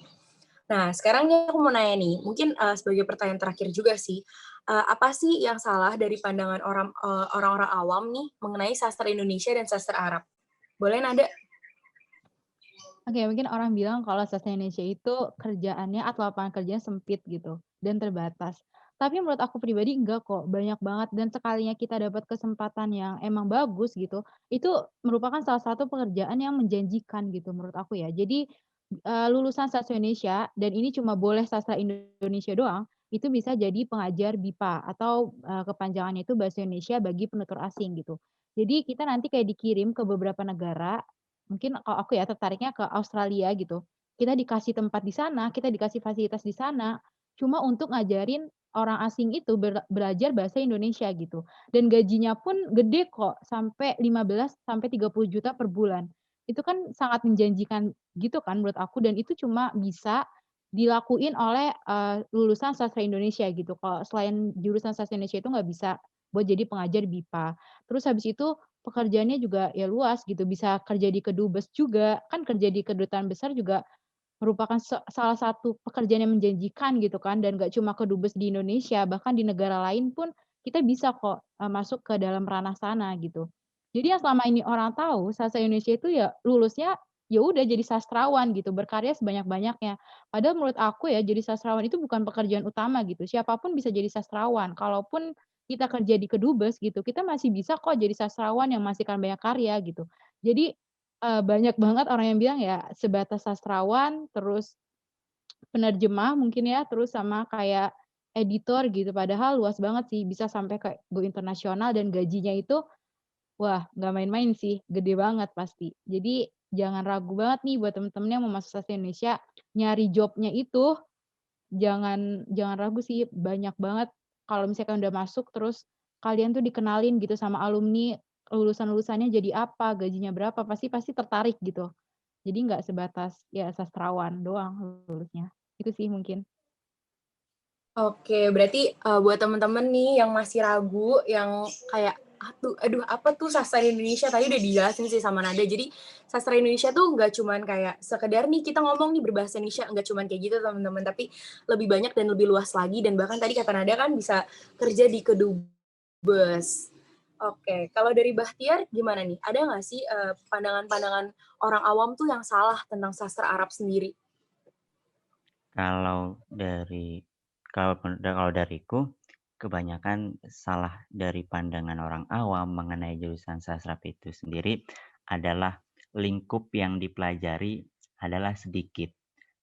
Nah, sekarang nih aku mau nanya nih, mungkin sebagai pertanyaan terakhir juga sih, apa sih yang salah dari pandangan orang-orang awam nih mengenai sastra Indonesia dan sastra Arab? Boleh Nada? Oke, mungkin orang bilang kalau sastra Indonesia itu kerjaannya atau lapangan kerjanya sempit gitu dan terbatas. Tapi menurut aku pribadi enggak kok, banyak banget dan sekalinya kita dapat kesempatan yang emang bagus gitu, itu merupakan salah satu pekerjaan yang menjanjikan gitu menurut aku ya. Jadi, lulusan sastra Indonesia dan ini cuma boleh sastra Indonesia doang, itu bisa jadi pengajar BIPA atau, kepanjangannya itu Bahasa Indonesia bagi Penutur Asing gitu. Jadi kita nanti kayak dikirim ke beberapa negara. Mungkin kalau aku ya tertariknya ke Australia gitu. kita dikasih tempat di sana, kita dikasih fasilitas di sana, cuma untuk ngajarin orang asing itu belajar bahasa Indonesia gitu. Dan gajinya pun gede kok, sampai 15 sampai 30 juta per bulan. Itu kan sangat menjanjikan gitu kan menurut aku dan itu cuma bisa dilakuin oleh, lulusan sastra Indonesia gitu. Kalau selain jurusan sastra Indonesia itu nggak bisa buat jadi pengajar BIPA. Terus habis itu pekerjaannya juga ya luas gitu, bisa kerja di kedubes juga, kan kerja di kedutaan besar juga merupakan salah satu pekerjaan yang menjanjikan gitu kan, dan nggak cuma kedubes di Indonesia, bahkan di negara lain pun kita bisa kok, masuk ke dalam ranah sana gitu. Jadi yang selama ini orang tahu sastra Indonesia itu ya lulusnya, ya udah jadi sastrawan gitu, berkarya sebanyak-banyaknya. Padahal menurut aku ya jadi sastrawan itu bukan pekerjaan utama gitu, siapa pun bisa jadi sastrawan. Kalaupun kita kerja di kedubes gitu, kita masih bisa kok jadi sastrawan yang menghasilkan banyak karya gitu. Jadi banyak banget orang yang bilang ya sebatas sastrawan, terus penerjemah mungkin ya, terus sama kayak editor gitu, padahal luas banget sih, bisa sampai kayak go internasional dan gajinya itu, wah nggak main-main sih, gede banget pasti. Jadi jangan ragu banget nih buat temen-temen yang mau masuk sastra Indonesia, nyari job-nya itu jangan jangan ragu sih, banyak banget kalau misalkan udah masuk terus kalian tuh dikenalin gitu sama alumni, lulusan-lulusannya jadi apa, gajinya berapa, pasti pasti tertarik gitu. Jadi nggak sebatas ya sastrawan doang lulusnya. Itu sih mungkin. Oke, berarti, buat temen-temen nih yang masih ragu, yang kayak, aduh apa tuh sastra Indonesia, tadi udah dijelasin sih sama Nada. Jadi sastra Indonesia tuh nggak cuman kayak sekedar nih kita ngomong nih berbahasa Indonesia, nggak cuman kayak gitu teman-teman, tapi lebih banyak dan lebih luas lagi dan bahkan tadi kata Nada kan bisa kerja di kedubes. Oke, kalau dari Bahtiar gimana nih? Ada nggak sih, pandangan-pandangan orang awam tuh yang salah tentang sastra Arab sendiri? Kalau dari kalau dariku, kebanyakan salah dari pandangan orang awam mengenai jurusan sastra itu sendiri adalah lingkup yang dipelajari adalah sedikit.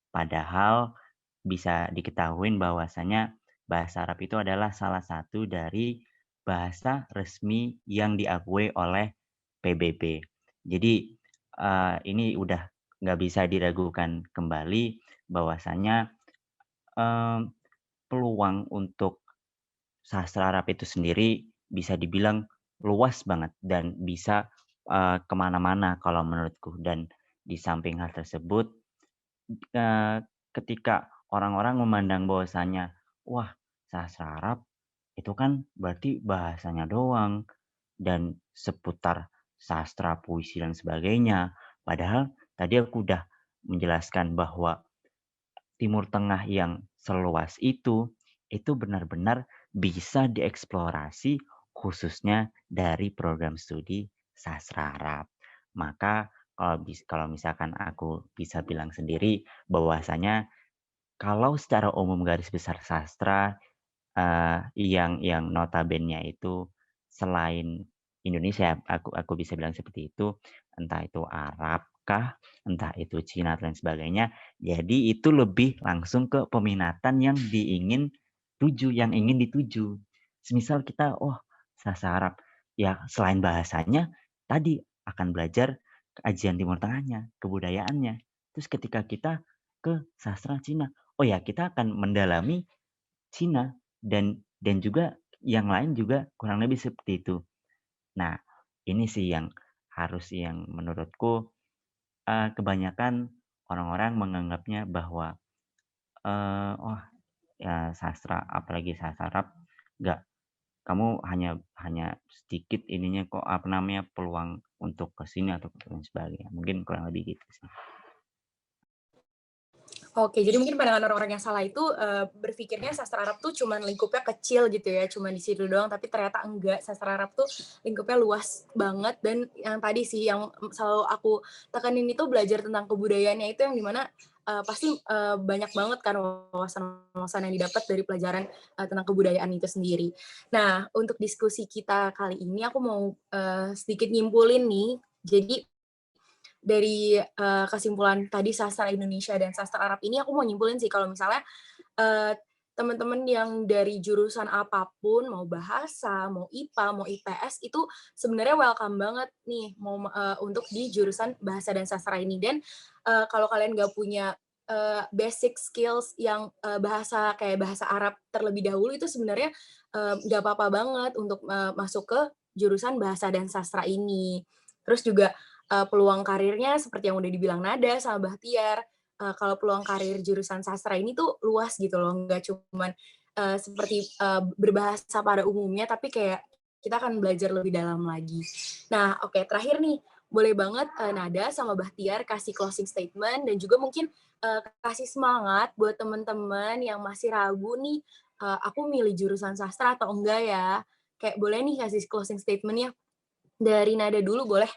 Padahal bisa diketahui bahwasanya bahasa Arab itu adalah salah satu dari bahasa resmi yang diakui oleh PBB. Jadi, ini udah nggak bisa diragukan kembali bahwasanya, mmm, peluang untuk sastra Arab itu sendiri bisa dibilang luas banget dan bisa, ke mana kalau menurutku. Dan di samping hal tersebut, ketika orang-orang memandang bahwasanya, wah, sastra Arab itu kan berarti bahasanya doang dan seputar sastra, puisi dan sebagainya. Padahal tadi aku udah menjelaskan bahwa Timur Tengah yang seluas itu benar-benar bisa dieksplorasi khususnya dari program studi sastra Arab. Maka kalau misalkan aku bisa bilang sendiri bahwasanya kalau secara umum garis besar sastra, yang notabene itu selain Indonesia, aku bisa bilang seperti itu, entah itu Arab kah, entah itu Cina dan sebagainya. Jadi itu lebih langsung ke peminatan yang ingin dituju. Semisal kita, oh sastra Arab, ya selain bahasanya, tadi akan belajar kajian Timur Tengahnya, kebudayaannya. Terus ketika kita ke sastra Cina, oh ya kita akan mendalami Cina dan juga yang lain juga kurang lebih seperti itu. Nah, ini sih yang menurutku, kebanyakan orang-orang menganggapnya bahwa, "Oh, ya sastra, apalagi sastra Arab, nggak kamu hanya hanya sedikit ininya kok, apa namanya, peluang untuk ke sini atau ke dan sebagainya." Mungkin kurang lebih gitu sih. Oke, jadi mungkin pandangan orang-orang yang salah itu, berpikirnya sastra Arab tuh cuman lingkupnya kecil gitu ya, cuman di situ doang, tapi ternyata enggak, sastra Arab tuh lingkupnya luas banget dan yang tadi sih yang, selalu aku tekenin itu belajar tentang kebudayaannya itu yang dimana pasti, banyak banget kan wawasan-wawasan yang didapat dari pelajaran, tentang kebudayaan itu sendiri. Nah, untuk diskusi kita kali ini aku mau, sedikit nyimpulin nih, jadi dari, kesimpulan tadi sastra Indonesia dan sastra Arab ini aku mau nyimpulin sih kalau misalnya, teman-teman yang dari jurusan apapun, mau bahasa, mau IPA, mau IPS, itu sebenarnya welcome banget nih untuk di jurusan bahasa dan sastra ini. Dan, kalau kalian nggak punya basic skills yang bahasa kayak bahasa Arab terlebih dahulu itu sebenarnya nggak apa-apa banget untuk masuk ke jurusan bahasa dan sastra ini. Terus juga peluang karirnya seperti yang udah dibilang Nada sama Bahtiar, kalau peluang karir jurusan sastra ini tuh luas gitu loh, nggak cuman seperti berbahasa pada umumnya, tapi kayak kita akan belajar lebih dalam lagi. Nah, oke, terakhir nih, boleh banget Nada sama Bahtiar kasih closing statement dan juga mungkin kasih semangat buat teman-teman yang masih ragu nih, aku milih jurusan sastra atau enggak ya. Kayak boleh nih kasih closing statement-nya dari Nada dulu boleh?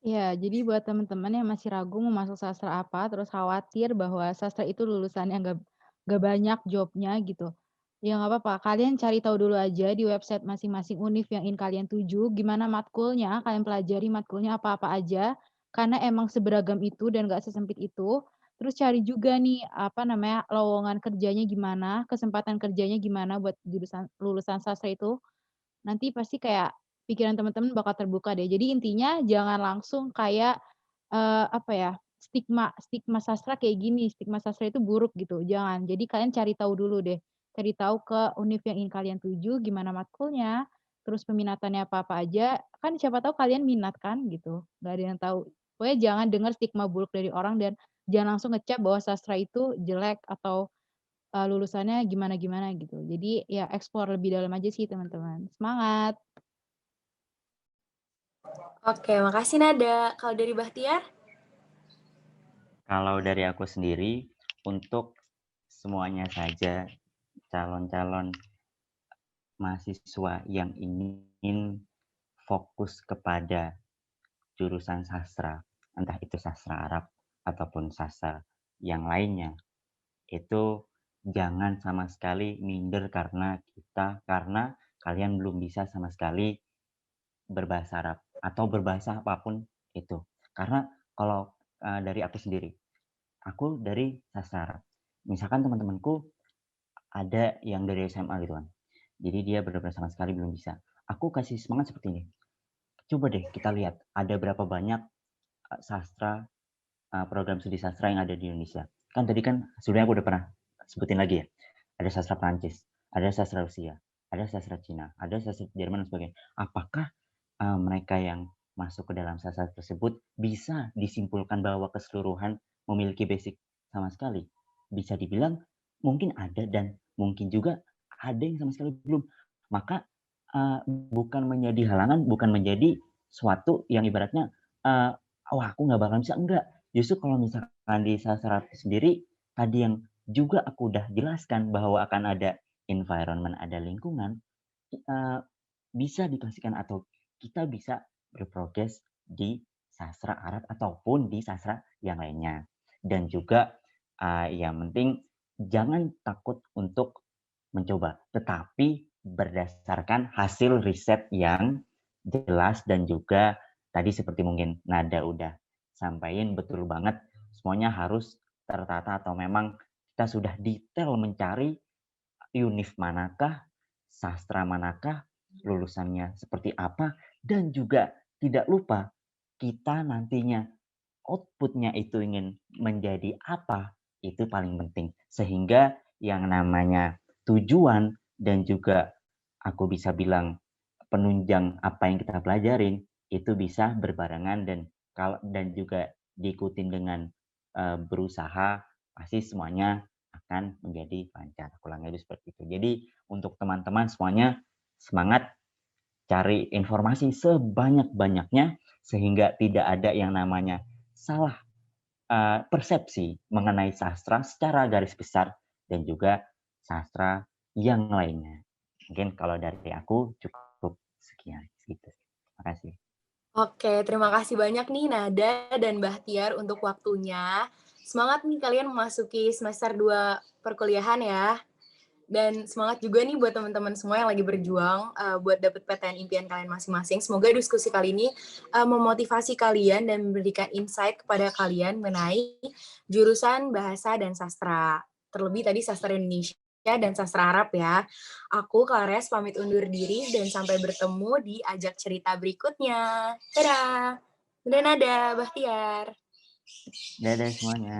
Ya, jadi buat teman-teman yang masih ragu mau masuk sastra apa, terus khawatir bahwa sastra itu lulusannya nggak banyak jobnya gitu. Ya nggak apa-apa, kalian cari tahu dulu aja di website masing-masing univ yang ingin kalian tuju, gimana matkulnya, kalian pelajari matkulnya apa-apa aja, karena emang seberagam itu dan nggak sesempit itu. Terus cari juga nih, apa namanya, lowongan kerjanya gimana, kesempatan kerjanya gimana buat jurusan lulusan sastra itu. Nanti pasti kayak pikiran teman-teman bakal terbuka deh. Jadi intinya jangan langsung kayak, apa ya, stigma stigma sastra kayak gini, stigma sastra itu buruk gitu, jangan. Jadi kalian cari tahu dulu deh, cari tahu ke univ yang ingin kalian tuju, gimana matkulnya, terus peminatannya apa-apa aja, kan siapa tahu kalian minat kan gitu, nggak ada yang tahu. Pokoknya jangan dengar stigma buruk dari orang dan jangan langsung ngecap bahwa sastra itu jelek atau lulusannya gimana-gimana gitu. Jadi ya explore lebih dalam aja sih teman-teman. Semangat. Oke, makasih Nada. Kalau dari Bahtiar? Kalau dari aku sendiri, untuk semuanya saja calon-calon mahasiswa yang ingin fokus kepada jurusan sastra, entah itu sastra Arab ataupun sastra yang lainnya, itu jangan sama sekali minder karena kalian belum bisa sama sekali berbahasa Arab atau berbahasa apapun itu. Karena kalau dari aku sendiri, aku dari sastra Arab. Misalkan teman-temanku ada yang dari SMA gitu kan. Jadi dia benar-benar sama sekali belum bisa. Aku kasih semangat seperti ini. Coba deh kita lihat ada berapa banyak sastra program studi sastra yang ada di Indonesia. Kan tadi kan sebenarnya aku udah pernah sebutin lagi ya. Ada sastra Prancis, ada sastra Rusia, ada sastra Cina, ada sastra Jerman dan sebagainya. Apakah mereka yang masuk ke dalam sastra tersebut bisa disimpulkan bahwa keseluruhan memiliki basic sama sekali? Bisa dibilang mungkin ada dan mungkin juga ada yang sama sekali belum. Maka bukan menjadi halangan, bukan menjadi suatu yang ibaratnya wah aku nggak bakal bisa, enggak. Justru kalau misalkan di sastra sendiri, tadi yang juga aku udah jelaskan bahwa akan ada environment, ada lingkungan, bisa dipastikan atau kita bisa berprogres di sastra Arab ataupun di sastra yang lainnya. Dan juga yang penting jangan takut untuk mencoba, tetapi berdasarkan hasil riset yang jelas dan juga tadi seperti mungkin Nada udah sampaikan betul banget, semuanya harus tertata atau memang kita sudah detail mencari univ manakah, sastra manakah, lulusannya seperti apa, dan juga tidak lupa kita nantinya outputnya itu ingin menjadi apa, itu paling penting. Sehingga yang namanya tujuan dan juga aku bisa bilang penunjang apa yang kita pelajarin itu bisa berbarengan dan juga diikutin dengan berusaha, pasti semuanya akan menjadi lancar. Kurang lebih seperti itu. Jadi untuk teman-teman semuanya semangat cari informasi sebanyak-banyaknya sehingga tidak ada yang namanya salah persepsi mengenai sastra secara garis besar dan juga sastra yang lainnya. Mungkin kalau dari aku cukup sekian gitu. Terima kasih. Oke, terima kasih banyak nih Nada dan Bahtiar untuk waktunya. Semangat nih kalian memasuki semester 2 perkuliahan ya. Dan semangat juga nih buat teman-teman semua yang lagi berjuang buat dapet PTN impian kalian masing-masing. Semoga diskusi kali ini memotivasi kalian dan memberikan insight kepada kalian mengenai jurusan bahasa dan sastra. Terlebih tadi sastra Indonesia dan sastra Arab ya. Aku Klares pamit undur diri dan sampai bertemu di ajak cerita berikutnya. Dadah. Udah Nada, Bahtiar. Dadah semuanya.